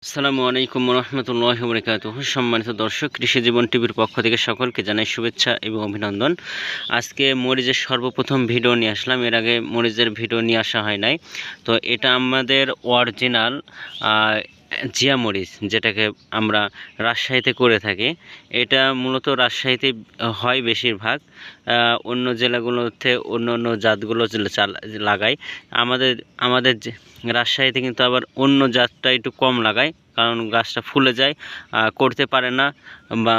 আসসালামু আলাইকুম রহমতুল্লাহি ওয়া বারাকাতুহু। সম্মানিত দর্শক, কৃষি জীবন টিভির পক্ষ থেকে সকলকে জানাই শুভেচ্ছা এবং অভিনন্দন। আজকে মরিচের সর্বপ্রথম ভিডিও নিয়ে আসলাম। এর আগে মরিচের ভিডিও নিয়ে আসা হয় নাই। তো এটা আমাদের অরিজিনাল জিয়া মরিচ, যেটাকে আমরা রাজশাহীতে করে থাকি। এটা মূলত রাজশাহীতে হয় বেশিরভাগ, অন্য জেলাগুলোতে অন্য অন্য জাতগুলো লাগায়। আমাদের আমাদের রাজশাহীতে কিন্তু আবার অন্য জাতটা একটু কম লাগায়, কারণ গাছটা ফুলে যায়, করতে পারে না, বা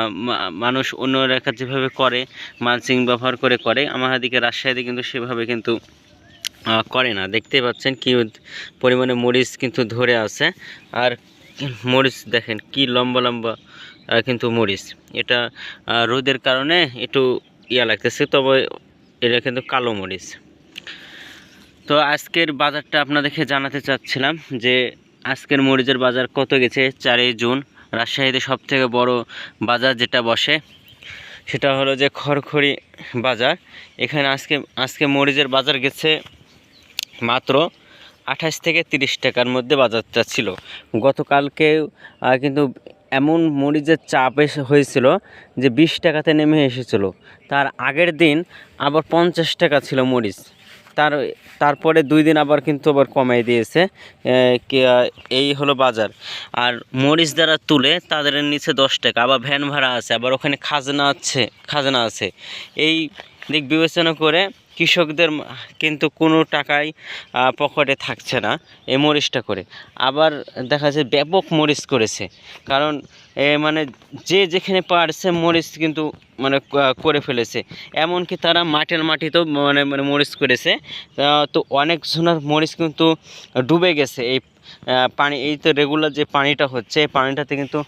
মানুষ অন্য রেখা যেভাবে করে মালচিং ব্যবহার করে আমাদের দিকে রাজশাহীতে কিন্তু সেভাবে কিন্তু করে না। দেখতেই পাচ্ছেন কি পরিমাণে মরিচ কিন্তু ধরে আছে। আর মরিচ দেখেন কি লম্বা লম্বা কিন্তু মরিচ। এটা রোদের কারণে একটু লাগতেছে, তবে এটা কিন্তু কালো মরিচ। তো আজকের বাজারটা আপনাদেরকে জানাতে চাচ্ছিলাম যে আজকের মরিচের বাজার কত গেছে। 4 জুন রাজশাহীতে সবথেকে বড় বাজার যেটা বসে সেটা হলো যে খড়খড়ি বাজার। এখানে আজকে মরিচের বাজার গেছে মাত্র 28 থেকে 30 টাকার মধ্যে বাজারটা ছিল। গতকালকে কিন্তু এমন মরিচের চাপ হয়েছিল যে 20 টাকাতে নেমে এসেছিল। তার আগের দিন আবার 50 টাকা ছিল মরিচ। তারপরে 2 দিন আবার কিন্তু আবার কমাই দিয়েছে। এই হলো বাজার। আর মরিচ যারা তুলে তাদের নিচে 10 টাকা, আবার ভ্যান ভাড়া আছে, আবার ওখানে খাজনা আছে। এই দিক বিবেচনা করে কৃষকদের কিন্তু কোনো টাকাই পকেটে থাকছে না এই মরিচটা করে। আবার দেখা যায় ব্যাপক মরিচ করেছে, কারণ মানে যে যেখানে পারছে মরিচ কিন্তু মানে করে ফেলেছে। এমনকি তারা মাটিতেও মানে মরিচ করেছে। তো অনেকজনের মরিচ কিন্তু ডুবে গেছে এই পানি। এই তো রেগুলার যে পানিটা হচ্ছে, এই পানিটাতে কিন্তু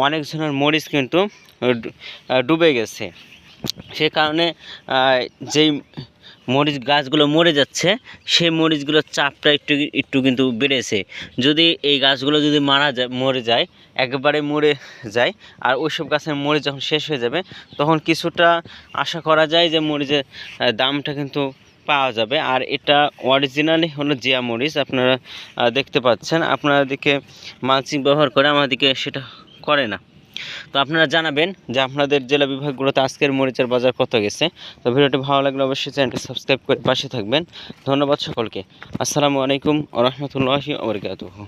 অনেকজনের মরিচ কিন্তু ডুবে গেছে। সে কারণে যেই মরিচ গাছগুলো মরে যাচ্ছে, সেই মরিচগুলোর চাপটা একটু কিন্তু বেড়েছে। যদি এই গাছগুলো যদি মরে যায়, একবারে মরে যায়, আর ওইসব গাছের মরিচ যখন শেষ হয়ে যাবে, তখন কিছুটা আশা করা যায় যে মরিচের দামটা কিন্তু পাওয়া যাবে। আর এটা অরিজিনালি হলো জিয়া মরিচ। আপনারা দেখতে পাচ্ছেন, আপনাদের দিকে মালচিং ব্যবহার করে, আমাদের দিকে সেটা করে না। তো আপনারা জানাবেন যে আপনাদের জেলা বিভাগগুলোতে আজকের মরিচের বাজার কত গেছে। তো ভিডিওটি ভালো লাগলে অবশ্যই চ্যানেলটি সাবস্ক্রাইব করে পাশে থাকবেন। ধন্যবাদ সকলকে। আসসালামু আলাইকুম ওয়া রাহমাতুল্লাহি ওয়া বারাকাতুহু।